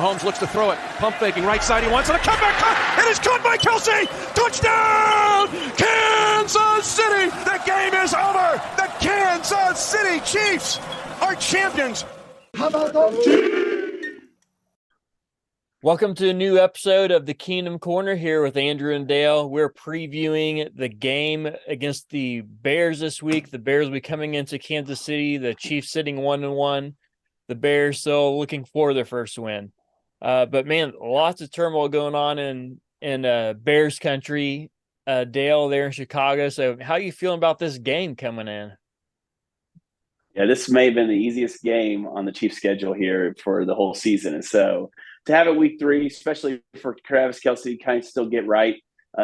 Mahomes looks to throw it. Pump faking, right side. He wants it. A comeback cut. It is caught by Kelsey. Touchdown, Kansas City. The game is over. The Kansas City Chiefs are champions. How about those Chiefs? Welcome to a new episode of the Kingdom Corner here with Andrew and Dale. We're previewing the game against the Bears this week. The Bears will be coming into Kansas City, the Chiefs sitting 1-1. The Bears still looking for their first win. But man, lots of turmoil going on in Bears country. Dale there in Chicago. So how are you feeling about this game coming in? Yeah, this may have been the easiest game on the Chiefs schedule here for the whole season. And so to have it week 3, especially for Travis Kelce, kind of still get right,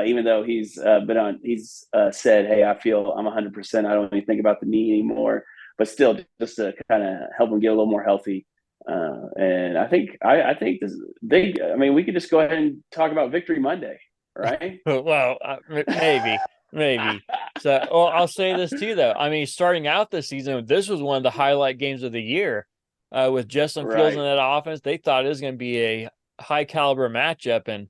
even though he's said, hey, I feel I'm 100%. I don't even think about the knee anymore, but still just to kind of help him get a little more healthy. And I think this is big. I mean, we could just go ahead and talk about Victory Monday, right? Well, maybe. So, well, I'll say this too, though. I mean, starting out this season, this was one of the highlight games of the year with Justin Fields in that offense. They thought it was going to be a high caliber matchup. And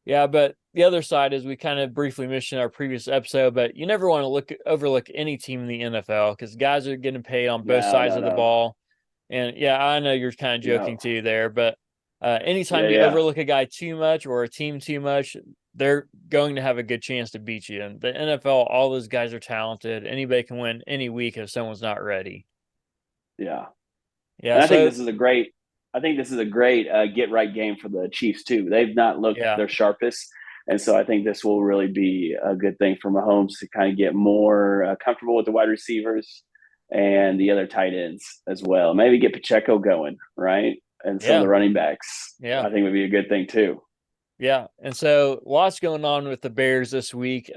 yeah, but the other side is we kind of briefly mentioned in our previous episode, but you never want to overlook any team in the NFL because guys are getting paid on both sides of the ball. And yeah, I know you're kind of joking too there, but anytime you overlook a guy too much or a team too much, they're going to have a good chance to beat you. And the NFL, all those guys are talented. Anybody can win any week if someone's not ready. Yeah. Yeah. And I think this is a great get right game for the Chiefs too. They've not looked their sharpest. And so I think this will really be a good thing for Mahomes to kind of get more comfortable with the wide receivers and the other tight ends as well. Maybe get Pacheco going, right? And some of the running backs. Yeah. I think would be a good thing too. Yeah. And so lots going on with the Bears this week.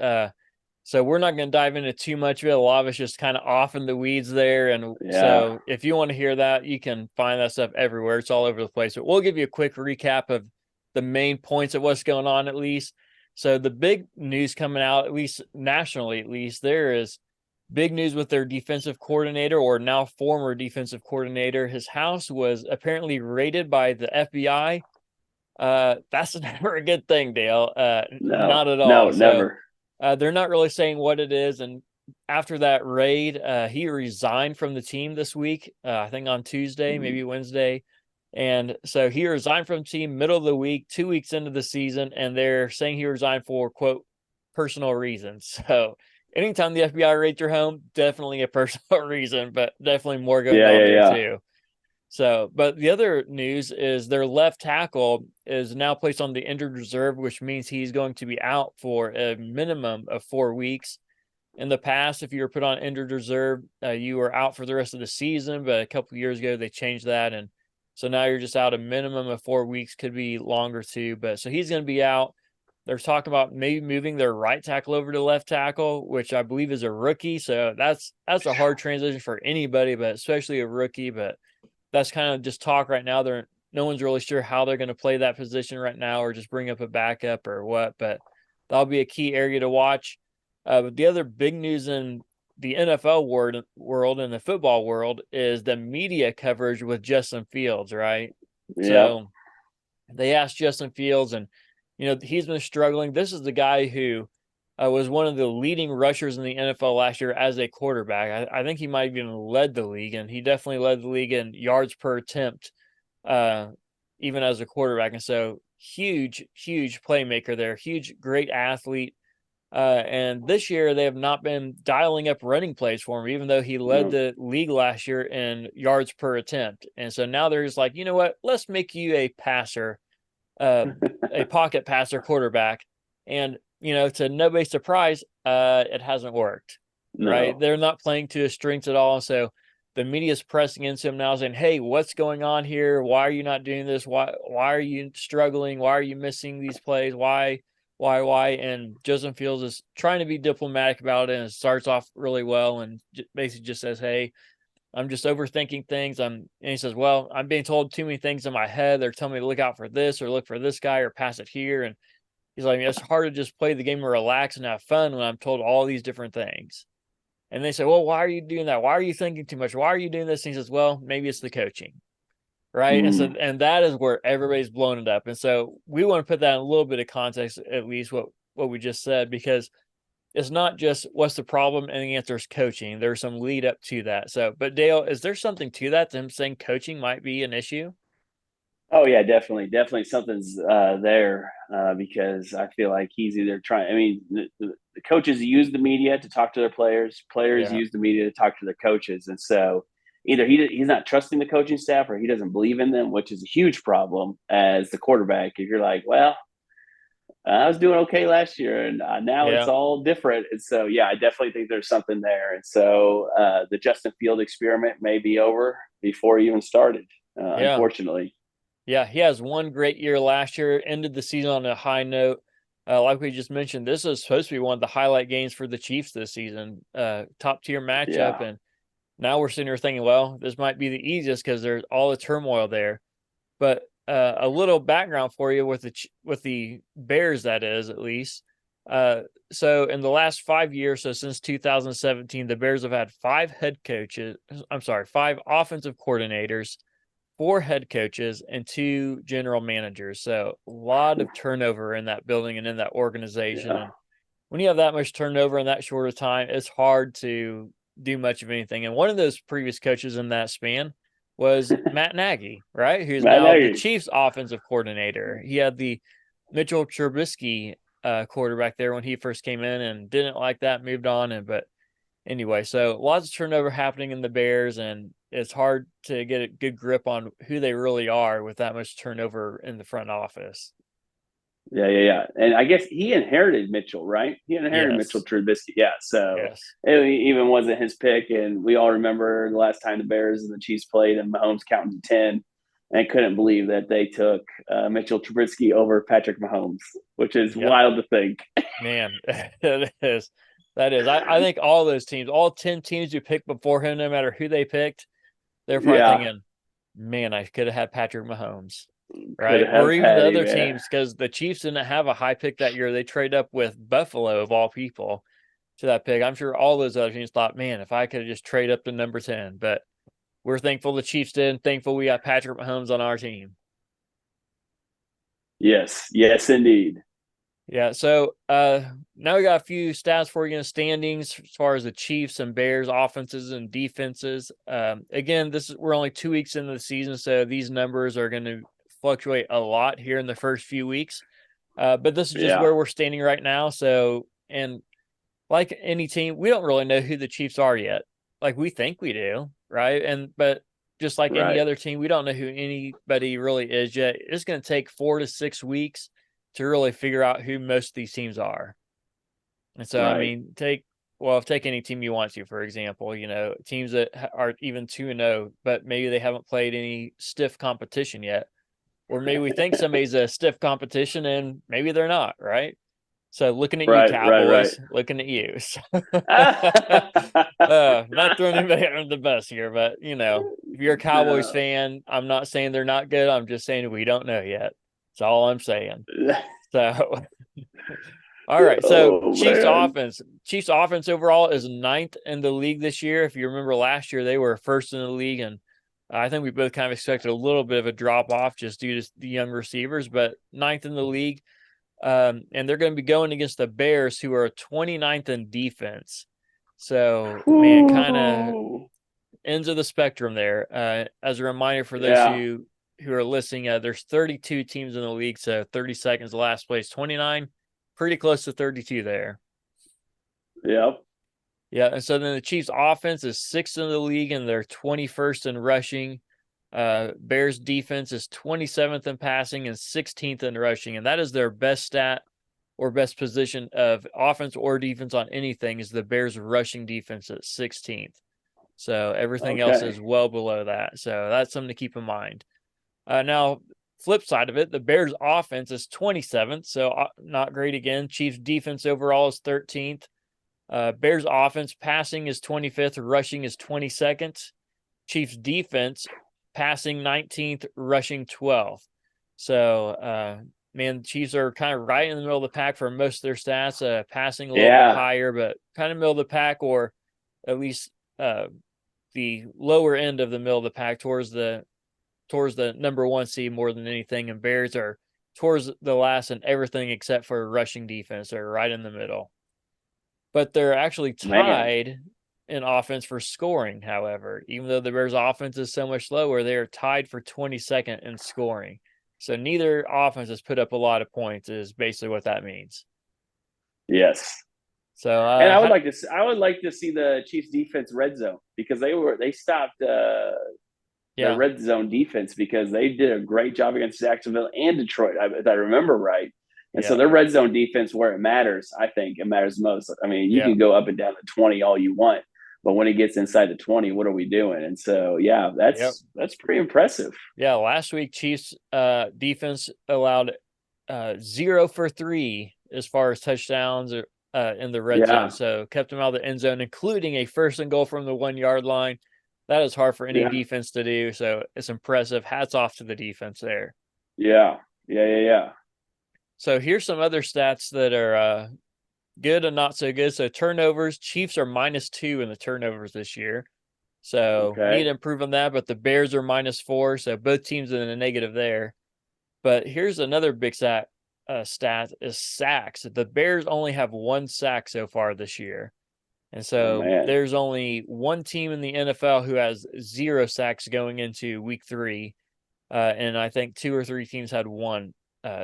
So we're not going to dive into too much of it. A lot of it's just kind of off in the weeds there. And so if you want to hear that, you can find that stuff everywhere. It's all over the place. But we'll give you a quick recap of the main points of what's going on at least. So the big news coming out, at least nationally, at least, there is big news with their defensive coordinator, or now former defensive coordinator. His house was apparently raided by the FBI. That's never a good thing, Dale. Not at all. No, never. They're not really saying what it is. And after that raid, he resigned from the team this week, I think on Tuesday, maybe Wednesday. And so he resigned from the team middle of the week, 2 weeks into the season, and they're saying he resigned for, quote, personal reasons. So anytime the FBI raids your home, definitely a personal reason, but definitely more going on there too. So, but the other news is their left tackle is now placed on the injured reserve, which means he's going to be out for a minimum of 4 weeks. In the past, if you were put on injured reserve, you were out for the rest of the season, but a couple of years ago, they changed that. And so now you're just out a minimum of 4 weeks, could be longer too. But so he's going to be out. They're talking about maybe moving their right tackle over to left tackle, which I believe is a rookie. So that's a hard transition for anybody, but especially a rookie. But that's kind of just talk right now. No one's really sure how they're going to play that position right now, or just bring up a backup or what. But that'll be a key area to watch. But the other big news in the NFL world and the football world is the media coverage with Justin Fields, right? Yeah. So they asked Justin Fields, and he's been struggling. This is the guy who was one of the leading rushers in the NFL last year as a quarterback. I think he might have even led the league, and he definitely led the league in yards per attempt, even as a quarterback. And so huge playmaker there, great athlete. And this year they have not been dialing up running plays for him, even though he led the league last year in yards per attempt. And so now they're just like, you know what, let's make you a passer, a pocket passer quarterback. And to nobody's surprise, it hasn't worked, right? They're not playing to his strengths at all. So the media is pressing into him now saying, hey, what's going on here? Why are you not doing this? Why are you struggling? Why are you missing these plays? Why? And Justin Fields is trying to be diplomatic about it, and it starts off really well and basically just says, hey, I'm just overthinking things. And he says, well, I'm being told too many things in my head. They're telling me to look out for this or look for this guy or pass it here. And he's like, it's hard to just play the game and relax and have fun when I'm told all these different things. And they say, well, why are you doing that? Why are you thinking too much? Why are you doing this? And he says, well, maybe it's the coaching, right? And that is where everybody's blown it up. And so we want to put that in a little bit of context, at least what we just said, because it's not just what's the problem and the answer is coaching. There's some lead up to that. So, but Dale, is there something to that, to him saying coaching might be an issue? Oh yeah, definitely something's there because I feel like he's either trying. I mean, the coaches use the media to talk to their players. Players Yeah. use the media to talk to their coaches, and so either he's not trusting the coaching staff or he doesn't believe in them, which is a huge problem as the quarterback. If you're like, well, I was doing okay last year, and now it's Yeah. all different. And so, yeah, I definitely think there's something there. And so, the Justin Field experiment may be over before he even started. Yeah. Unfortunately. Yeah. He has one great year last year, ended the season on a high note. Like we just mentioned, this is supposed to be one of the highlight games for the Chiefs this season. Top tier matchup. Yeah. And now we're sitting here thinking, well, this might be the easiest because there's all the turmoil there. But a little background for you with the Bears, that is, at least. So in the last 5 years, so since 2017, the Bears have had five offensive coordinators, four head coaches, and two general managers. So a lot of turnover in that building and in that organization. Yeah. And when you have that much turnover in that short of time, it's hard to do much of anything. And one of those previous coaches in that span was Matt Nagy, right? Who's Matt now the Nagy. Chiefs offensive coordinator. He had the Mitchell Trubisky quarterback there when he first came in and didn't like that, moved on. But anyway, so lots of turnover happening in the Bears, and it's hard to get a good grip on who they really are with that much turnover in the front office. Yeah. And I guess he inherited Mitchell, right? He inherited Mitchell Yes. Trubisky. Yeah. So Yes. it even wasn't his pick. And we all remember the last time the Bears and the Chiefs played and Mahomes counting to 10. And I couldn't believe that they took Mitchell Trubisky over Patrick Mahomes, which is Yep. wild to think. Man, that is. That is. I think all those teams, all 10 teams you picked before him, no matter who they picked, they're probably Yeah. thinking, man, I could have had Patrick Mahomes. Could Right. Or have even the had him, other man. teams, because the Chiefs didn't have a high pick that year. They trade up with Buffalo, of all people, to that pick. I'm sure all those other teams thought, man, if I could have just trade up to number 10. But we're thankful the Chiefs did, and thankful we got Patrick Mahomes on our team. Yes, indeed. Yeah, so now we got a few stats for you in standings as far as the Chiefs and Bears offenses and defenses. Again, we're only 2 weeks into the season, so these numbers are going to fluctuate a lot here in the first few weeks. But this is just where we're standing right now. So, and like any team, we don't really know who the Chiefs are yet. Like we think we do, right? But just like any other team, we don't know who anybody really is yet. It's going to take 4 to 6 weeks to really figure out who most of these teams are. And so, I mean, take any team you want to, for example, teams that are even 2-0, but maybe they haven't played any stiff competition yet. Or maybe we think somebody's a stiff competition and maybe they're not, right? So looking at you, Cowboys, looking at you. Not throwing anybody under the bus here, but if you're a Cowboys fan, I'm not saying they're not good. I'm just saying we don't know yet. That's all I'm saying. So, all right. So Chiefs offense overall is 9th in the league this year. If you remember last year, they were first in the league, and I think we both kind of expected a little bit of a drop off just due to the young receivers, but 9th in the league. And they're going to be going against the Bears, who are 29th in defense. So, man, kind of ends of the spectrum there. As a reminder for those who are listening, there's 32 teams in the league, so 30 seconds last place, 29, pretty close to 32 there. Yep. Yeah, and so then the Chiefs' offense is 6th in the league, and they're 21st in rushing. Bears defense is 27th in passing and 16th in rushing, and that is their best stat or best position of offense or defense on anything is the Bears rushing defense at 16th. So everything else is well below that. So that's something to keep in mind. Now, flip side of it, the Bears offense is 27th, so not great again. Chiefs defense overall is 13th. Bears offense passing is 25th, rushing is 22nd. Chiefs defense passing 19th, rushing 12th. So, man, the Chiefs are kind of right in the middle of the pack for most of their stats, passing a little bit higher, but kind of middle of the pack, or at least the lower end of the middle of the pack towards the towards the number 1 seed more than anything, and Bears are towards the last in everything except for rushing defense. They're right in the middle. But they're actually Man. tied in offense for scoring, however. Even though the Bears' offense is so much lower, they are tied for 22nd in scoring. So neither offense has put up a lot of points is basically what that means. Yes. So And I would like to see the Chiefs defense red zone, because they stopped their red zone defense, because they did a great job against Jacksonville and Detroit, if I remember right. And so their red zone defense, where it matters, I think it matters most. I mean, you can go up and down the 20 all you want, but when it gets inside the 20, what are we doing? And so, that's pretty impressive. Yeah, last week Chiefs defense allowed 0 for 3 as far as touchdowns in the red zone. So kept them out of the end zone, including a 1st and goal from the 1-yard line. That is hard for any defense to do. So it's impressive. Hats off to the defense there. Yeah. So here's some other stats that are good and not so good. So turnovers, Chiefs are -2 in the turnovers this year. So need to improve on that. But the Bears are -4. So both teams in the negative there. But here's another big stat is sacks. The Bears only have 1 sack so far this year. And so there's only one team in the NFL who has 0 sacks going into week 3. And I think 2 or 3 teams had 1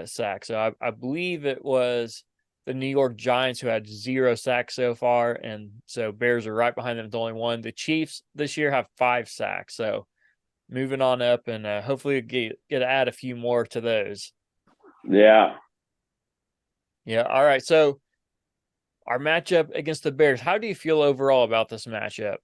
sack. So I believe it was the New York Giants who had 0 sacks so far. And so Bears are right behind them with only 1. The Chiefs this year have 5 sacks. So moving on up, and hopefully get to add a few more to those. Yeah. All right. So our matchup against the Bears, how do you feel overall about this matchup?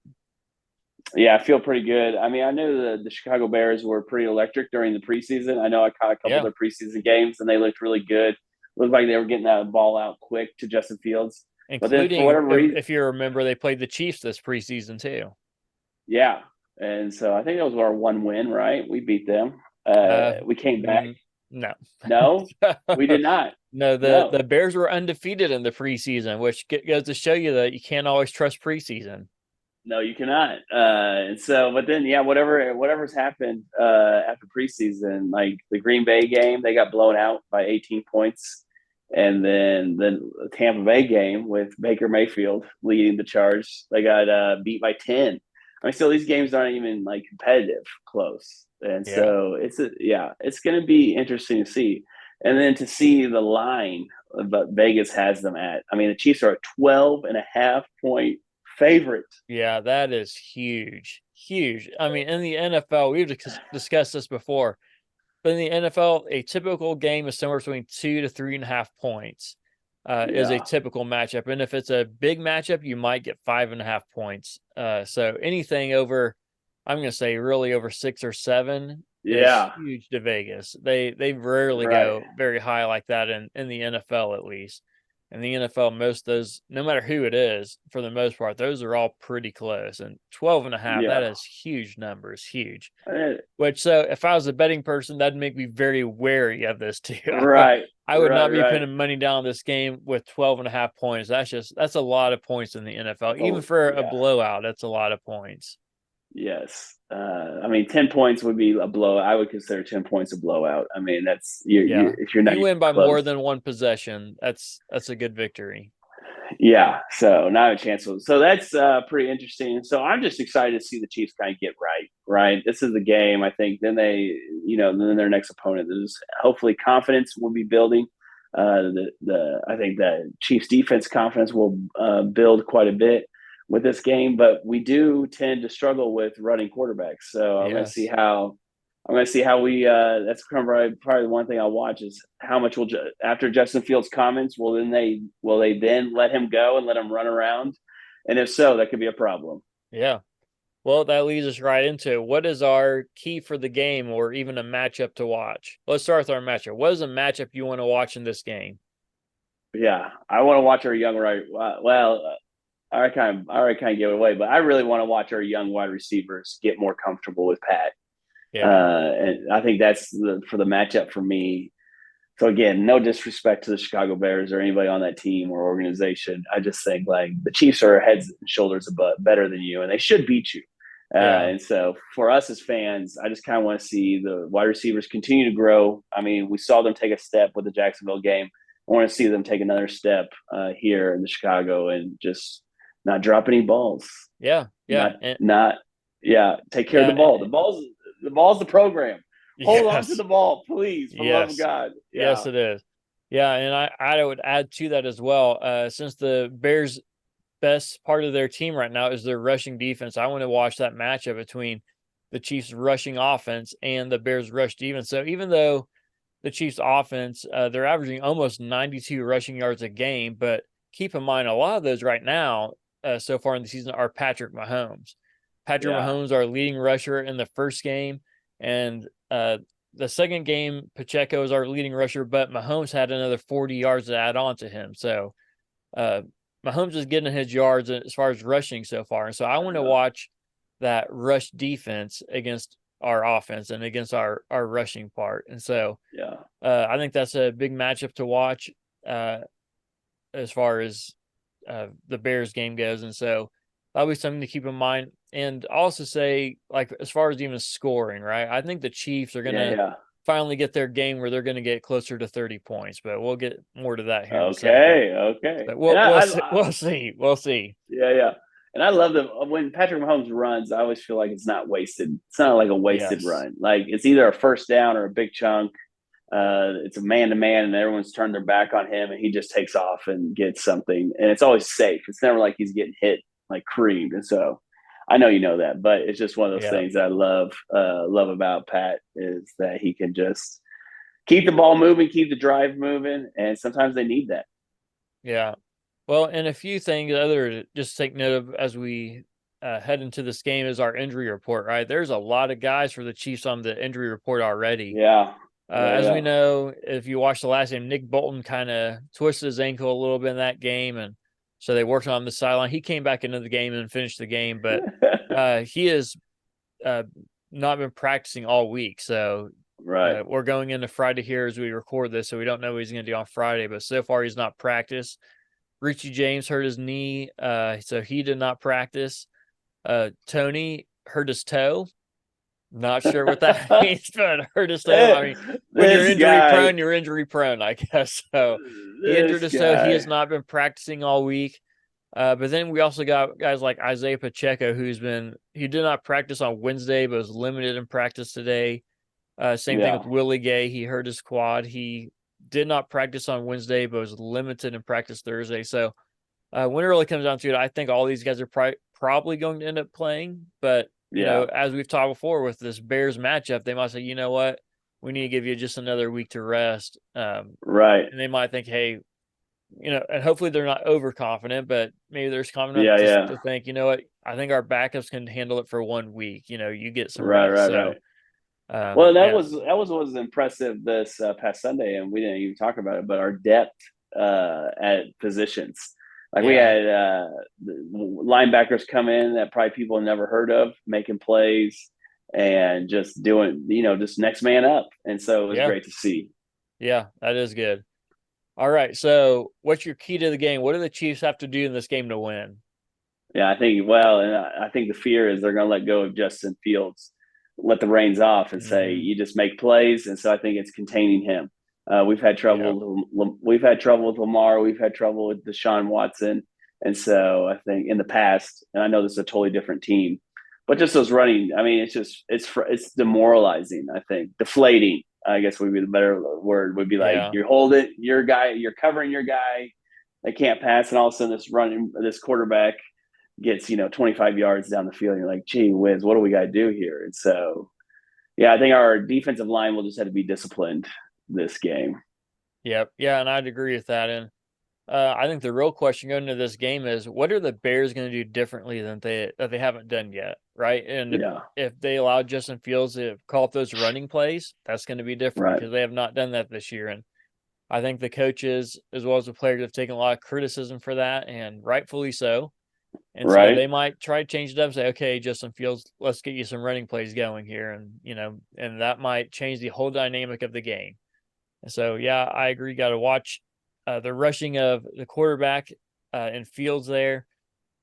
Yeah, I feel pretty good. I mean, I know the Chicago Bears were pretty electric during the preseason. I know I caught a couple of their preseason games, and they looked really good. Looked like they were getting that ball out quick to Justin Fields. Including, but then for whatever reason, if you remember, they played the Chiefs this preseason too. Yeah, and so I think that was our 1 win, right? We beat them. We came back. No, we did not. No, the Bears were undefeated in the preseason, which goes to show you that you can't always trust preseason. No, you cannot. And so, but then, whatever's happened after preseason, like the Green Bay game, they got blown out by 18 points. And then the Tampa Bay game with Baker Mayfield leading the charge, they got beat by 10. I mean, still, these games aren't even like competitive close. And so it's going to be interesting to see. And then to see the line that Vegas has them at. I mean, the Chiefs are a 12.5-point favorite. Yeah, that is huge. Huge. I mean, in the NFL, we've discussed this before, but in the NFL, a typical game is somewhere between 2 to 3.5 points is a typical matchup. And if it's a big matchup, you might get 5.5 points. So anything over, I'm going to say really over 6 or 7 is huge to Vegas. They rarely go very high like that in the NFL, at least. In the NFL, most of those, no matter who it is, for the most part, those are all pretty close. And 12.5, that is huge numbers, huge. Which, so if I was a betting person, that'd make me very wary of this too. Right. I would not be putting money down on this game with 12.5 points. That's a lot of points in the NFL. Even for a blowout, that's a lot of points. Yes. I mean, 10 points would be a blowout. I would consider 10 points a blowout. I mean, that's if you're not, you win by more than 1 possession, that's a good victory. Yeah. So not a chance. So that's pretty interesting. So I'm just excited to see the Chiefs kind of get right. This is the game. I think then then their next opponent is hopefully confidence will be building. I think the Chiefs defense confidence will build quite a bit with this game, but we do tend to struggle with running quarterbacks. So I'm going to see how we. That's probably the one thing I'll watch is how much will after Justin Fields' comments will they then let him go and let him run around, and if so, that could be a problem. Yeah. Well, that leads us right into what is our key for the game, or even a matchup to watch. Let's start with our matchup. What is a matchup you want to watch in this game? Yeah, I want to watch our young I already kind of gave it away, but I really want to watch our young wide receivers get more comfortable with Pat. And I think that's for the matchup for me. So again, no disrespect to the Chicago Bears or anybody on that team or organization. I just think like the Chiefs are heads and shoulders above better than you, and they should beat you. Yeah. And so for us as fans, I just kind of want to see the wide receivers continue to grow. I mean, we saw them take a step with the Jacksonville game. I want to see them take another step here in the Chicago and just not drop any balls. Yeah. Yeah. Not not yeah. Take care of Yeah. the ball. The ball's the program. Hold on to Yes. the ball, please, for the love of Yes. God. Yes, Yeah. it is. Yeah, and I would add to that as well. Since the Bears' best part of their team right now is their rushing defense, I want to watch that matchup between the Chiefs' rushing offense and the Bears' rush defense. So even though the Chiefs' offense, they're averaging almost 92 rushing yards a game, but keep in mind a lot of those right now, so far in the season, are Patrick Mahomes. Patrick Yeah. Mahomes, our leading rusher in the first game, and the second game, Pacheco is our leading rusher, but Mahomes had another 40 yards to add on to him. So uh, Mahomes is getting his yards as far as rushing so far. And so I want to watch that rush defense against our offense and against our rushing part. And so Yeah. I think that's a big matchup to watch as far as the Bears game goes. And so that'll be something to keep in mind. And also say, like, as far as even scoring, right? I think the Chiefs are going to Yeah. finally get their game where they're going to get closer to 30 points, but we'll get more to that here in a second. Okay. But And we'll see. We'll see. yeah. And I love them when Patrick Mahomes runs. I always feel like it's not wasted. It's not like a wasted Yes. run. Like it's either a first down or a big chunk. It's a man to man, and everyone's turned their back on him, and he just takes off and gets something. And it's always safe. It's never like he's getting hit like creamed. And so I know you know that, but it's just one of those Yeah. things that I love about Pat is that he can just keep the ball moving, keep the drive moving, and sometimes they need that. Yeah. Well, and a few things other just take note of as we head into this game is our injury report, right? There's a lot of guys for the Chiefs on the injury report already. Yeah. As we know, if you watch the last game, Nick Bolton kind of twisted his ankle a little bit in that game, and so they worked on the sideline. He came back into the game and finished the game, but he has not been practicing all week. So Right. we're going into Friday here as we record this, so we don't know what he's going to do on Friday. But so far, he's not practiced. Richie James hurt his knee, so he did not practice. Tony hurt his toe. Not sure what that means, but hurt his toe. I mean, when you're injury prone, you're injury prone, I guess. So he injured his toe. He has not been practicing all week. But then we also got guys like Isaiah Pacheco, he did not practice on Wednesday, but was limited in practice today. Same thing with Willie Gay. He hurt his quad. He did not practice on Wednesday, but was limited in practice Thursday. So when it really comes down to it, I think all these guys are probably going to end up playing. But, you know, as we've talked before with this Bears matchup, they might say, you know what, we need to give you just another week to rest. Right. And they might think, hey, you know, and hopefully they're not overconfident, but maybe there's confidence to think, you know what, I think our backups can handle it for 1 week. You know, you get some rest. Right. Well, that was what was impressive this past Sunday, and we didn't even talk about it. But our depth at positions, like we had linebackers come in that probably people have never heard of, making plays and just doing, you know, just next man up. And so it was great to see. Yeah, that is good. All right, so what's your key to the game? What do the Chiefs have to do in this game to win? Yeah, I think the fear is they're going to let go of Justin Fields, let the reins off, and say you just make plays. And so I think it's containing him. We've had trouble. We've had trouble with Lamar. We've had trouble with Deshaun Watson. And so I think in the past, and I know this is a totally different team, but just those running. I mean, it's demoralizing. I think deflating, I guess would be the better word. Would be like you're holding your guy, you're covering your guy. They can't pass, and all of a sudden this quarterback gets 25 yards down the field. And you're like, gee whiz, what do we got to do here? And so, yeah, I think our defensive line will just have to be disciplined this game. Yep. Yeah, and I'd agree with that. And I think the real question going into this game is, what are the Bears going to do differently that they haven't done yet, right? And if they allow Justin Fields to call up those running plays, that's going to be different because they have not done that this year. And I think the coaches as well as the players have taken a lot of criticism for that, and rightfully so. And so they might try to change it up and say, okay, Justin Fields, let's get you some running plays going here. And, and that might change the whole dynamic of the game. And so, yeah, I agree. Got to watch the rushing of the quarterback and Fields there.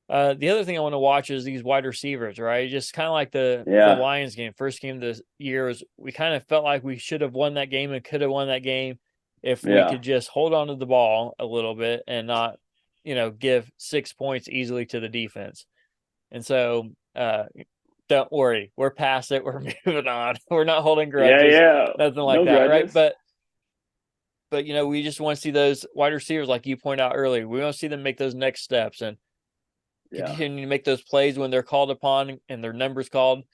The other thing I want to watch is these wide receivers, right? Just kind of like the Lions game. First game of the year was we kind of felt like we should have won that game and could have won that game if we could just hold on to the ball a little bit and not, give 6 points easily to the defense. And so don't worry, we're past it. We're moving on. We're not holding grudges. Nothing like no that, grudges. right? But we just want to see those wide receivers, like you pointed out earlier. We want to see them make those next steps and continue to make those plays when they're called upon and their numbers called.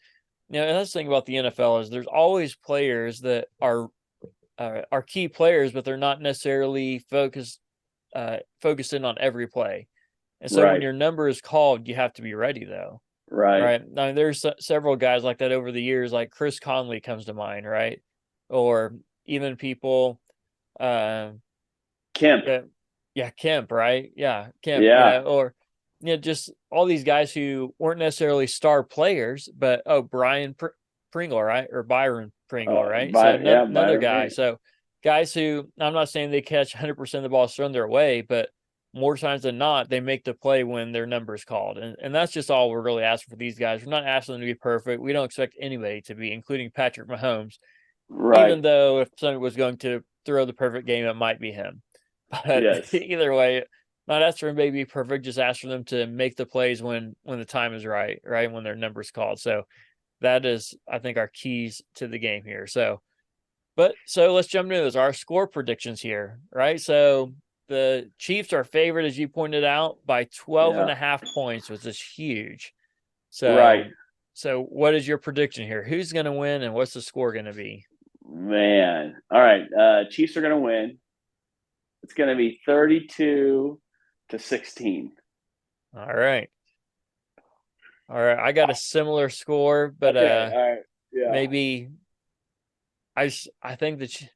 And that's the thing about the NFL is there's always players that are key players, but they're not necessarily focused in on every play. And so when your number is called, you have to be ready, though. Right. Now, there's several guys like that over the years, like Chris Conley comes to mind, right? Or even people. Kemp. Kemp, right? Yeah, Kemp. Or just all these guys who weren't necessarily star players, but Brian Pringle, right? Or Byron Pringle, right? So another guy. So guys who, I'm not saying they catch 100% of the balls thrown their way, but more times than not, they make the play when their number is called. And that's just all we're really asking for these guys. We're not asking them to be perfect. We don't expect anybody to be, including Patrick Mahomes. Right. Even though if somebody was going to throw the perfect game, it might be him. But either way, not ask for them to be perfect, just ask for them to make the plays when the time is right, when their number's called. So that is, I think, our keys to the game here. So let's jump into this. Our score predictions here, right? So the Chiefs are favored, as you pointed out, by 12.5 points, which is huge. So, So what is your prediction here? Who's going to win and what's the score going to be? Man. All right. Chiefs are going to win. It's going to be 32-16. All right. I got a similar score, but all right. Maybe I think that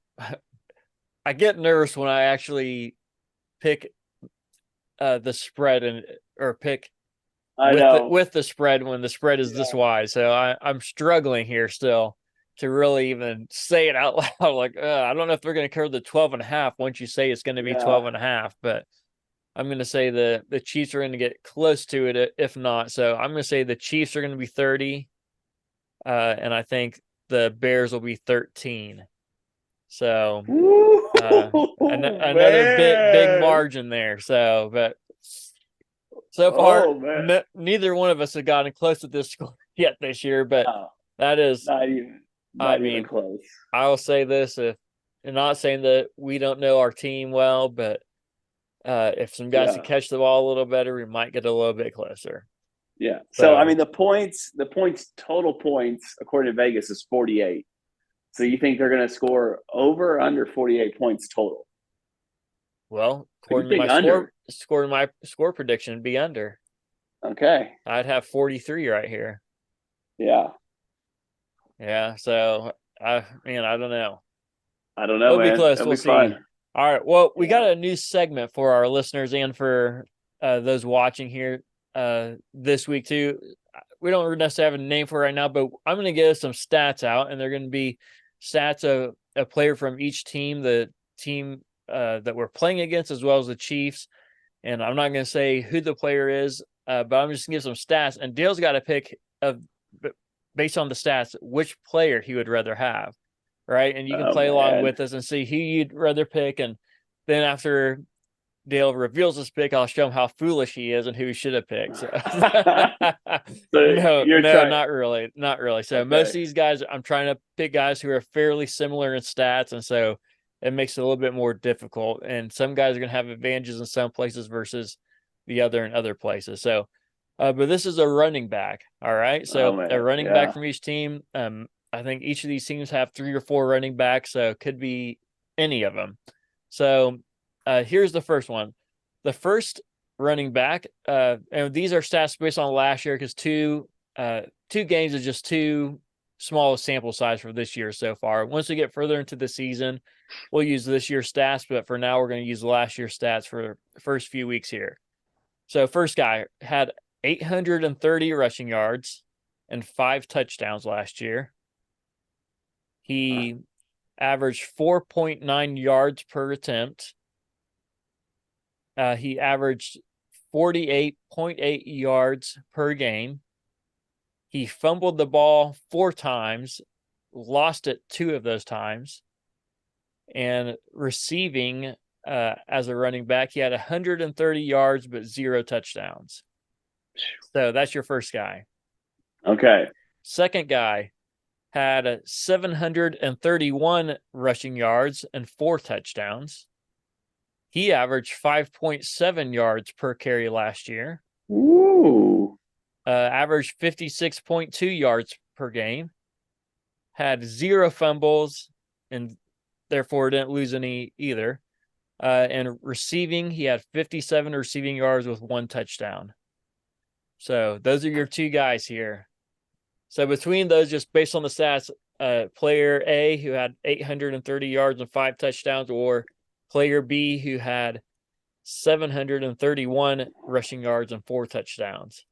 I get nervous when I actually pick the spread or pick with the spread when the spread is this wide. So I'm struggling here still to really even say it out loud. Like, I don't know if they're going to cover the 12.5 once you say it's going to be 12.5, but I'm going to say the Chiefs are going to get close to it if not. So I'm going to say the Chiefs are going to be 30, and I think the Bears will be 13. So another big margin there. So, but so far, neither one of us have gotten close to this score yet this year. But that is not even close. I will say this: I'm not saying that we don't know our team well, but if some guys can catch the ball a little better, we might get a little bit closer. Yeah. So I mean, the total points according to Vegas is 48. So you think they're going to score over or under 48 points total? Well, according to my score prediction, be under. Okay. I'd have 43 right here. Yeah. Yeah. So I don't know. We'll be close. It'll we'll be see. Fun. All right. Well, we got a new segment for our listeners and for those watching here this week too. We don't necessarily have a name for it right now, but I'm going to give some stats out, and they're going to be stats of a player from each team, the team that we're playing against, as well as the Chiefs. And I'm not going to say who the player is, but I'm just going to give some stats. And Dale's got to pick based on the stats which player he would rather have, right? And you can play along with us and see who you'd rather pick. And then after Dale reveals his pick, I'll show him how foolish he is and who he should have picked. So. No, not really. So most of these guys, I'm trying to pick guys who are fairly similar in stats, and so it makes it a little bit more difficult. And some guys are going to have advantages in some places versus the other in other places. So, but this is a running back. All right. So a running back from each team. I think each of these teams have 3 or 4 running backs, so it could be any of them. So here's the first one. The first running back, and these are stats based on last year because two games is just too small a sample size for this year so far. Once we get further into the season, we'll use this year's stats, but for now we're going to use last year's stats for the first few weeks here. So first guy had 830 rushing yards and 5 touchdowns last year. He averaged 4.9 yards per attempt. He averaged 48.8 yards per game. He fumbled the ball 4 times, lost it 2 of those times. And receiving as a running back, he had 130 yards but 0 touchdowns. So that's your first guy. Okay. Second guy had 731 rushing yards and 4 touchdowns. He averaged 5.7 yards per carry last year. Ooh. Averaged 56.2 yards per game. Had 0 fumbles and therefore didn't lose any either. And receiving, he had 57 receiving yards with 1 touchdown. So those are your 2 guys here. So between those, just based on the stats, player A, who had 830 yards and 5 touchdowns, or player B, who had 731 rushing yards and 4 touchdowns.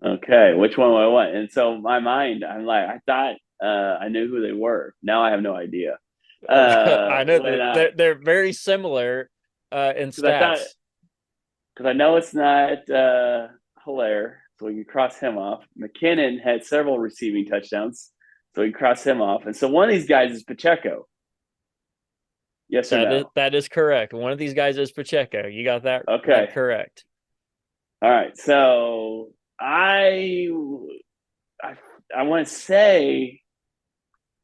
Okay, which one do I want? And so my mind, I'm like, I thought I knew who they were. Now I have no idea. I know they're very similar in stats. Because I know it's not Hilaire, so we can cross him off. McKinnon had several receiving touchdowns, so we can cross him off. And so one of these guys is Pacheco. Yes or no? That is correct. One of these guys is Pacheco. You got that, okay. That correct. All right, so I want to say,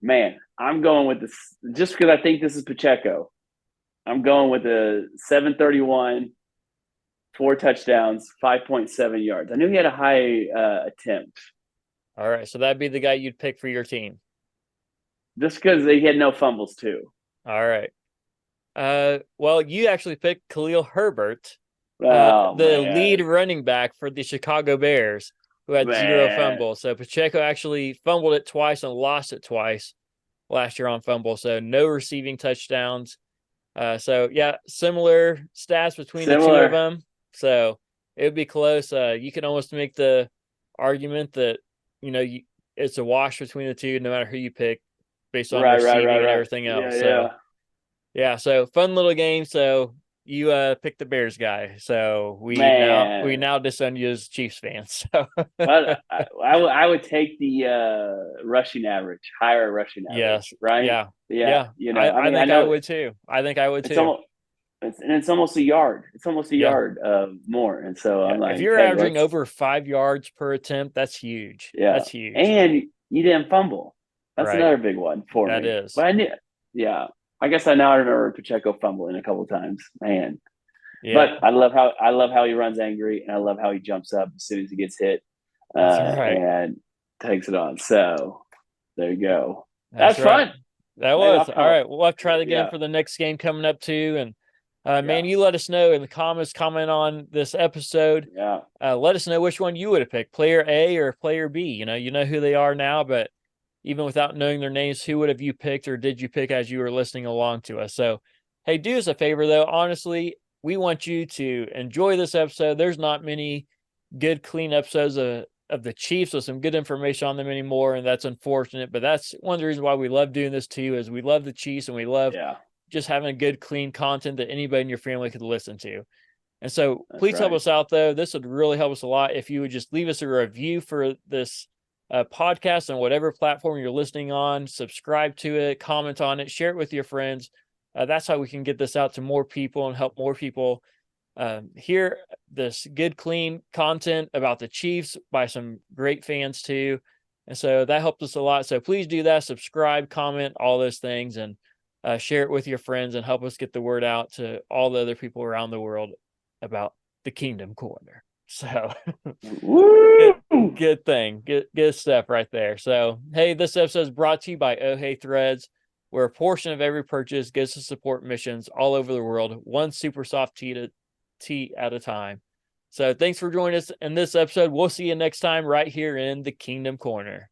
man, I'm going with this just because I think this is Pacheco. I'm going with the 731, 4 touchdowns, 5.7 yards. I knew he had a high attempt. All right, so that'd be the guy you'd pick for your team. Just because he had no fumbles too. All right. Well, you actually picked Khalil Herbert, the lead running back for the Chicago Bears, who had 0 fumbles. So Pacheco actually fumbled it twice and lost it twice last year on fumble. So no receiving touchdowns. So yeah, similar stats between the 2 of them. So it would be close. You can almost make the argument that, it's a wash between the 2, no matter who you pick, based on receiving and everything else. Yeah. So fun little game. So you picked the Bears guy. So we now disown you as Chiefs fans. So. But I would take the rushing average, higher rushing average. Yes. Right. Yeah. I think I would too. It's almost a yard. It's almost a yard more. And so I'm like, if you're averaging over 5 yards per attempt, that's huge. Yeah, that's huge. And you didn't fumble. That's another big one for me. That is. But I knew. Yeah, I guess I remember Pacheco fumbling a couple of times, man. Yeah. But I love how he runs angry, and I love how he jumps up as soon as he gets hit, and takes it on. So there you go. That's fun. That was all right. We'll have to try it again for the next game coming up too. And man, you let us know in the comments. Comment on this episode. Yeah. Let us know which one you would have picked, player A or player B. You know who they are now, but even without knowing their names, who would have you picked, or did you pick as you were listening along to us? So, hey, do us a favor though. Honestly, we want you to enjoy this episode. There's not many good, clean episodes of the Chiefs with some good information on them anymore, and that's unfortunate. But that's one of the reasons why we love doing this too, is we love the Chiefs and we love just having a good, clean content that anybody in your family could listen to. And so please help us out, though. This would really help us a lot if you would just leave us a review for this podcast on whatever platform you're listening on. Subscribe to it, comment on it, share it with your friends. That's how we can get this out to more people and help more people hear this good, clean content about the Chiefs by some great fans too. And so that helps us a lot. So please do that. Subscribe, comment, all those things, and share it with your friends and help us get the word out to all the other people around the world about the Kingdom Korner. So good thing. Good stuff right there. So, hey, this episode is brought to you by Oh Hey Threads, where a portion of every purchase goes to support missions all over the world, one super soft tee at a time. So thanks for joining us in this episode. We'll see you next time right here in the Kingdom Korner.